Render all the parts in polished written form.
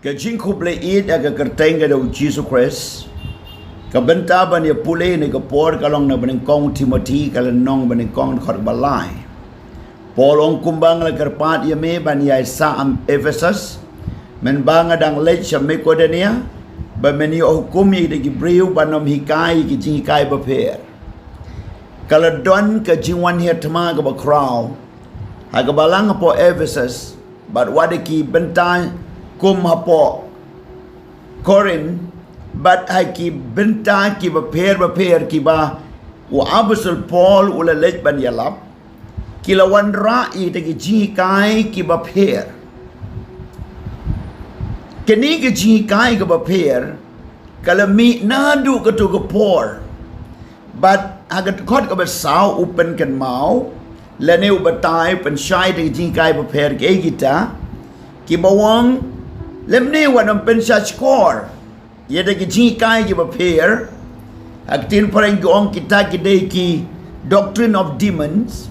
Ke jing kuble it aga kertenga da Jesus Christ. Ka benta ban ya pule ne ka por kalong na ban kong Timothy kalan nong ban kong khot balai. Polong kumbang la kerpat ya me ban ya sa am Ephesus. Men banga dang lech me kodania ba men yo hukum yi de Gibril banom hikai ki jinghikai bapher. Kala don ka jingwan hier tama ka ba crow. Ha ka balang po Ephesus but wadiki benta kum hapo Korin but hai ki benta ki bapher ki ba wa apostle Paul ula lech ban yalap kilawan ra'i de ki jinghikai ki bapher. Kini ke jinghikai ke bapher kalau mi nadu ke tu ke por but agat kot ke besau upen kan mau lene ubatai pen syai de jinghikai bapher ke kita ki bawang lemne wanam pen skor ye de jinghikai ke bapher aktin parang gong kita de ki doctrine of demons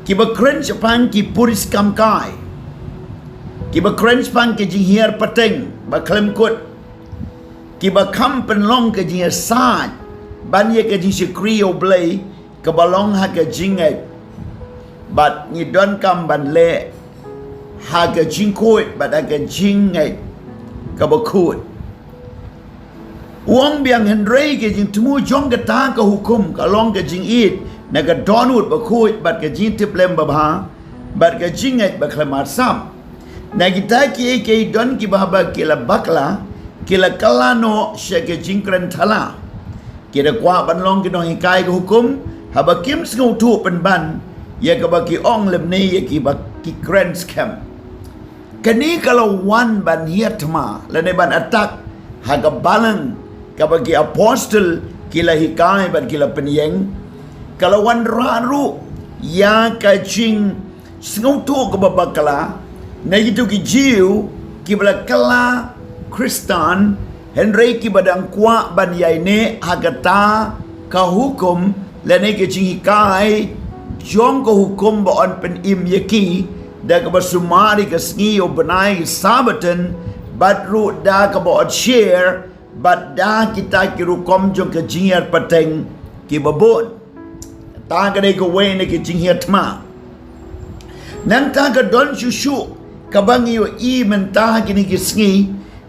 ki ba cringe pan ki puris kam kai ki ba cringe pan ke jinghiar pateng ba klem kut ki ba kam pen long ke jinghiar saat ban ye ke jing sikrio blay ke balong ha ke jingai but ni don kam ban le ha ke jing kut but ha ke jingai ke ba kut uang biang henrei ke jing temu jong ke ta ke hukum ke long ke jing it na ke donut ba kut but ke jing tiplem ba ba but ke jingai ba klemat sam na kita ki don ki bahaba kila bakla kila kalano syake jingkran thala kira kwa banlong ki dong hikai ke hukum haba kim sngau tu penban ya ke baki ong lemni ya ki baki grand scam kani kalau wan ban hiatma lene ban atak haga balang ke bagi apostle kila hikai ban kila penyeng kalau wan raru ya ka jing sngau tu ke babakala na itu ki jiu ki bala kala Kristan Henry ki badang kwa ban yaine hagata ka hukum lene ki jinghikai jong ka hukum ba on pen im yaki da ka basumari ka sngi o banai sabaten badru da ka ba on share bad da kita ki rukom jong ka jinghiar pateng ki babon ta ka dei ka we ne ki jinghiar tma nan ta ka don shushu kabangi yo I mentah kini kisngi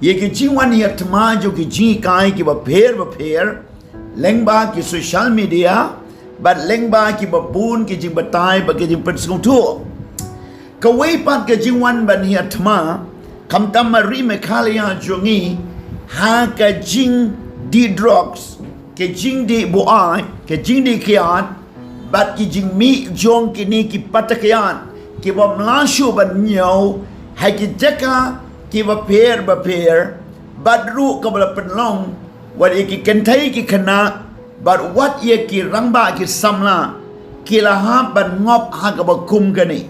ye ki jingwan ya tma jo ki jinghikai ki bapher lengba ki social media but lengba ki babun ki jing batai ba ki jing pensung tu ka wei pat ki jingwan ban ya tma kam tam mari me khalia jongi ha ka jing di drugs ki jing di boai ki jing di kiat but ki jing mi jong kini ki patakian ki ba mlashu ban nyau hai ki jaka ki bapher badru ka bala penlong wat ye ki kentai ki kana but what ye ki rangba ki samla ki laha ban ngop ha ka ba kum kani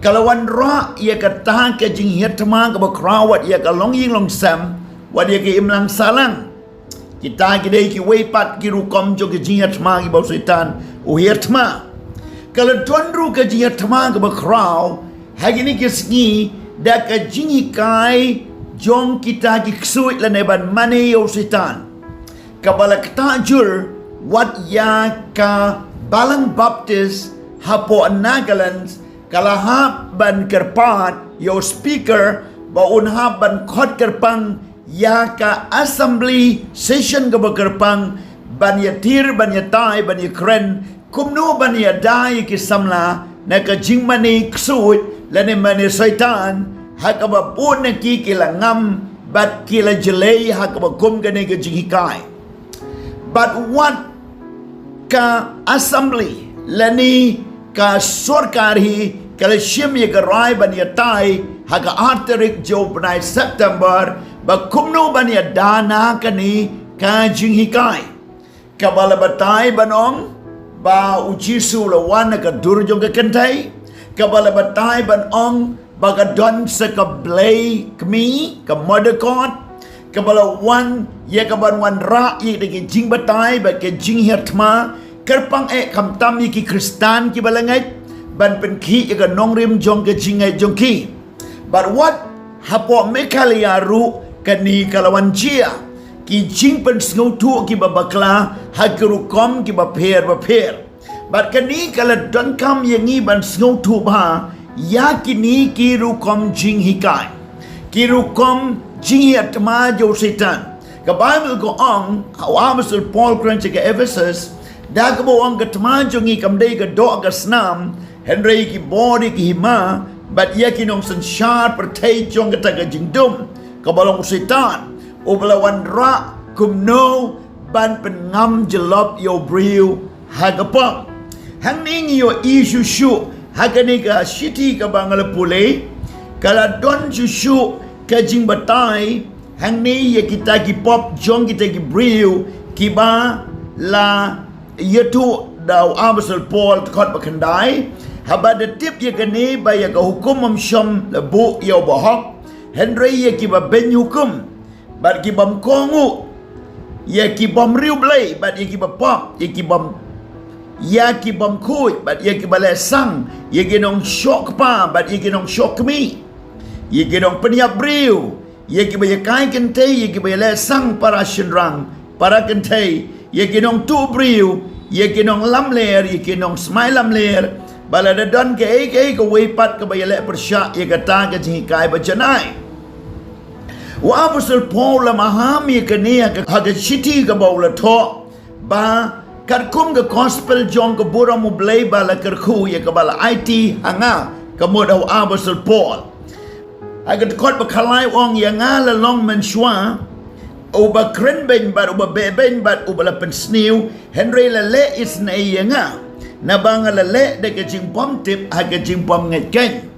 kalawan ra ye ka ta ka jing hiatma ka ba krawat ye ka long ying long sam wat ye ki imlang salang kita ki dei ki wei pat ki rukom jo ki jing hiatma ki ba setan u hiatma kalau tuan ru ka jing hiatma ka ba kraw hari ni ki sngi da ka jinghikai jong kita ki ksuit la neban mane yo setan kabala ktajur wat ya ka balang baptist hapo Nagaland kalaha ban kerpat yo speaker ba unha ban khot kerpang ya ka assembly session ka ba kerpang ban ya tir ban ya tai ban ya kren kumno ban ya dai ki samla na ka jingmani ksuit lane mane syaitan hakaba pun ki kila ngam bat kila jelei hakaba kum gane ke jinghikai but what ka assembly lani ka sorkari kala shim ye garai ban ya tai haka arterik jo banai September ba kumno ban ya dana kani ka jinghikai kabala batai banong ba ujisu lawan ka durjong ka kentai kabala batai ban ong baga don sa ka blay kmi ka modakot kabala wan ye ka ban wan ra ye de jing batai ba ke jing hiatma kerpang kam tam ye ki kristan ki balangai ban pen ki ye ka nong rim jong ke jingai jong ki but what hapo mekaliaru kani kalawan chia ki jing pen sngutu ki babakla hakirukom ki bapher bat kani kala don kam yangi ban sngutu ba yakini ki rukom jinghikai ki rukom jinghiatma jo setan ka Bible go on Apostle Paul krance ke Ephesus da ka bo ang katma jo ngi kamdei ka do ka snam Henry ki body ki hima bat yakinong sanshar pertai jong ka taga jingdum ka balong setan ublawan ra kumno ban pengam jelop yo briu hagapa hangning yo isu shu hagani ka shiti ka bangala pule kala don shu ka jing batai hangni ya kita ki pop jong kita ki briu ki ba la yetu daw Apostle Paul khot bakandai haba de tip ya kani ba ya ka hukum sham la bu yo bahok Henry ya ki ba ben hukum bat ki bam kongu ya ki bam riu blai bat ya ki ba pop ya ki bam kui bat ya ki ba le sang ya ki nong shock pa bat ya ki nong shock mi ya ki nong peniap riu ya ki ba ya kai kente ya ki ba le sang para shinrang para kente ya ki nong tu briu ya ki nong lam ler ya ki nong smile lam ler bala da don ke ko we pat ka ba ya le persya ya ka ta ka jinghikai ba janai wa Apostle Paul la mahami kania ka hagashiti ka baula tho ba karkum ka gospel jong ka bura mu blay bala karku ya ka bala IT hanga ka mo daw Apostle Paul agat kot ba khalai ong ya nga la long man shwa o ba kren ben ba o ba be ben ba o ba la pen snew Henry la le is na ya nga na banga la le de ka jing pom tip ha ka jing pom ngai ken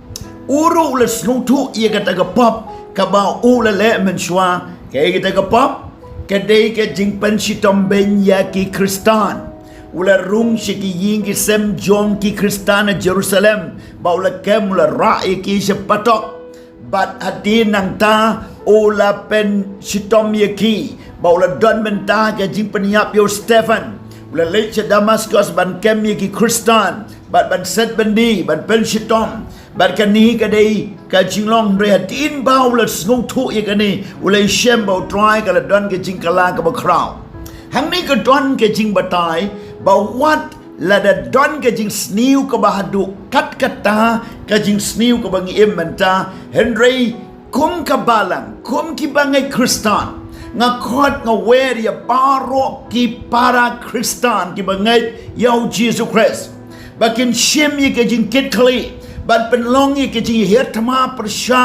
uru la snu tu ya ka ta ka pop kabau ula le menshwa ke kita ke pop ke de ke jingpen shitom ben ya ki kristan ula rung shiki ying ki sem jong ki kristana Jerusalem ba ula kem ula ra'i ki sepatok bat adin nang ta ula pen shitom ya ki ba ula don menta ke jingpen yap yo Stephen ula le Damascus ban kem ya ki kristan ban set bendi ban pen shitom bat kani kadai ka jinglong rehatin bau la snung thu ye kani ulai shem bau try kala don ke jingkala ka ba crown hang ni ka don ke jing batai ba wat la da don ke jing sniu ka ba haduh kat kata ka jing sniu ka ba ngi menta Henry kum ka balang kum ki bangai kristan nga khot nga wer ya baro ki para kristan ki bangai yau Jesus Christ bakin shem ye ke jing kit kali ban penlong ye ke jing hiat thama persya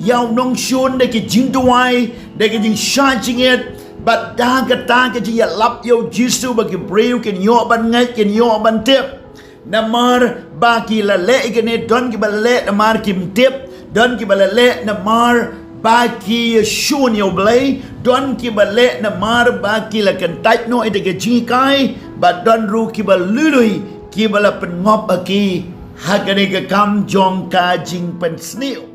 yau nong shun de ke jing duai de ke jing sha jing et bat da ka ta ke jing ya lap yo jisu ba ke breu ke yo ban ngai ke yo ban tep namar ba ki la le ke ne don ki ba le namar kim tep don ki ba le namar ba ki shun yo blai don ki ba le namar ba ki la kan tait no ite ke jing kai ba don ru ki ba lului ki ba la pen ngop ba ki hakane ka kam jong ka jing pen snew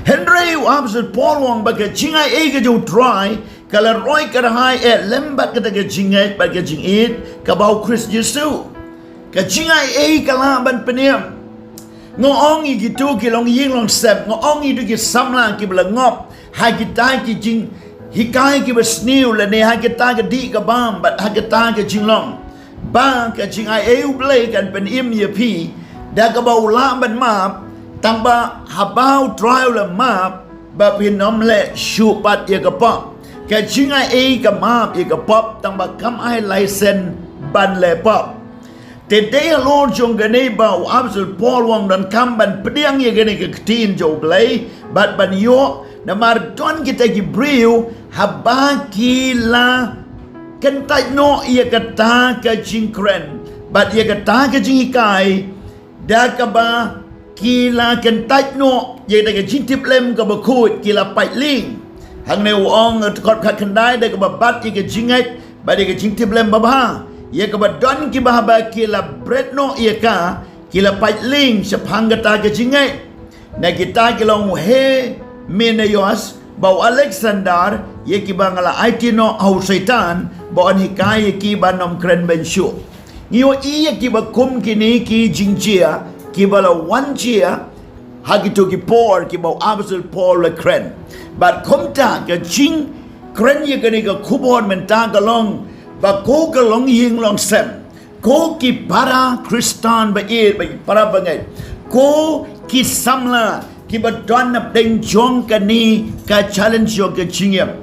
Henry Apostle Paul wong ba ka jingai e ka jo try kala roi ka hai e lembat ka ta ka jingai ba ka jing it ka bau Christ Jesus ka jingai e ka la ban peniam ngong i gitu ki long ying long sep ngong i du ki samla ki bla ngop ha ki ta ki jing hikai ki ba snew la ne ha ki ta ka di ka bam bat ha ki ta ka jing long ba ka jingai e u blai kan pen im ye pi da ka bau la ban map tang ba habau trial la map ba pin nom le shu pat ye ka pop ka jinga e ka map ye ka pop tang ba kam ai license ban le pop te de lord jong gane ba Apostle Paul wong dan kam ban pediang ye gane ka tin jo blai bat ban yo na mar don kita ki briu haba ki la kan tai no ye ka ta ka jingkren bat ye ka ta ka jinghikai da ka ba kila kan tait no ye da ka jintip lem ka ba khut kila pai ling hang ne ong kot khat kan dai da ka ba bat ye ka jingai ba de ka jintip lem ba ba ye ka ba don ki ba ba kila bread no ye ka kila pai ling sepang ka ta ka jingai na kita ki long he menayos ba Alexander ye ki ba ngala IT no au setan ba an hikai ye ki ba nom kren ben shu Iyo iya ki ba kum kini ki jingjia ki bala wan jia hagito ki por ki bau apostle Paul le kren bat komta ka jing kren ye ka ni ka khubon men ta ka long ba ko ka long ying long sem ko ki para kristan ba e ba para bangai ko ki samla ki ba don na deng jong ka ni ka challenge yo ka jingep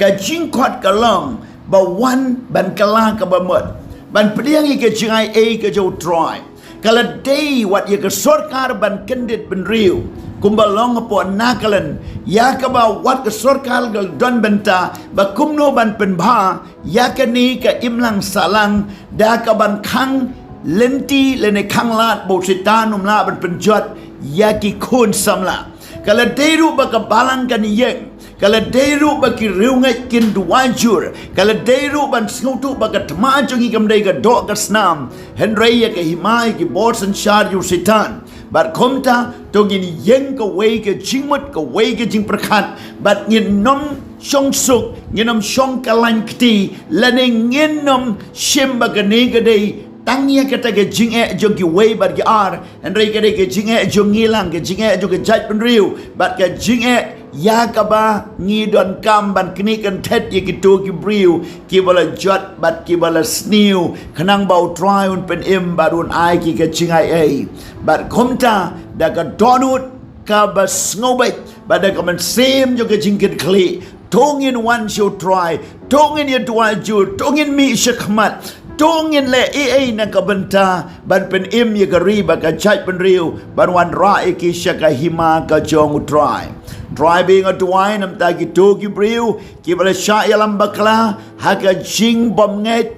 ka jing khot ka long ba wan ban kala ka ba mot ban priang ye ka jingai e ka jo try kalau day wat ye ke sorkar ban kendit ben riu kumbalong po nakalan ya ka ba wat ke sorkar gal don benta ba kumno ban pen bha ya ka ni ka imlang salang da ka ban khang lenti lene khang lat bo sitanum la ban pen jot ya ki khun samla kalau day ru ba ka balang kan yeng kalau deru bagi riungai kin duwajur kalau deru ban snutu baga tmajungi kamdai ga do ga snam henry ya ke himai ki borsan shar yu sitan bat komta togin yeng ka wei ka jingmut ka wei ka jing prakhat bat ngin nom shong suk nginom shong kalan kti lane nginom shim baga ne ga dei tangnya kata ke jing jong ki wei bat ki ar henry ka dei ke jing jong ngilang ke jing jong ke jat pen riu bat ke jing ya kaba ngi don kam ban kini kan tet ye kitu ki briu ki bala jot bat ki bala sniu khanang bau try un pen im barun ai ki ka chingai ai bat komta da ka donut ka ba sngobai ba da ka man sem jo ka jingkit kli tongin one show try tongin ye dua ju tongin mi shakmat tongin le ai na ka benta ban pen im ye ka ri ba ka chai pen riu ban wan ra e ki shaka hima ka jong try driving a duai nam ta ki to ki briu ki bala sha yalam bakla ha ka jing bom nget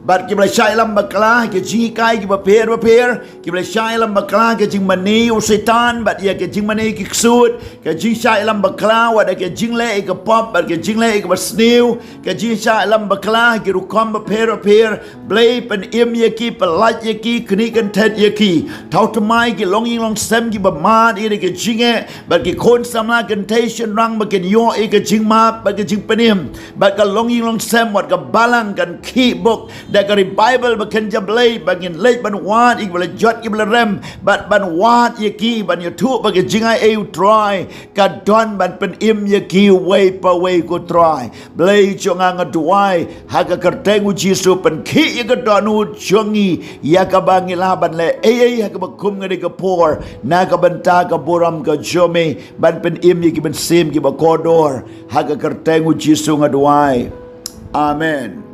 bat ki bala sha yalam bakla ki jinghikai ki bapher ki bala sha yalam bakla ki jing mani u setan bat ya ki jing mani ki ksut ki jing sha yalam bakla wa da ki jing le ki pop bat ki jing le ki basniu ki jing sha yalam bakla ki rukom bapher blay pen im ye ki pelat ye ki kni kan tet ye ki tau tamai ki longing long sem ki ba mat ire ki jinge bat ki kon samla contation rang ba ki yo e ki jing ma bat ki jing penim bat ka longing long sem wat ka balang kan ki bok da ka bible ba kan jablay ba ngin lej ban wat ik bala jot ki bala rem bat ban wat ye ki ban ye tu ba ki jingai e try ka don ban pen im ye ki way pa way ko try blay chonga nga duai ha ka kertengu jisu pen ki ye ka donu chongi ya ka bangi laban le ai ha ka bakum ngade ka por na ka banta ka boram ka jome ban pen im ye ki ben sim ki ba kodor ha ka kertengu jisu nga duai amen.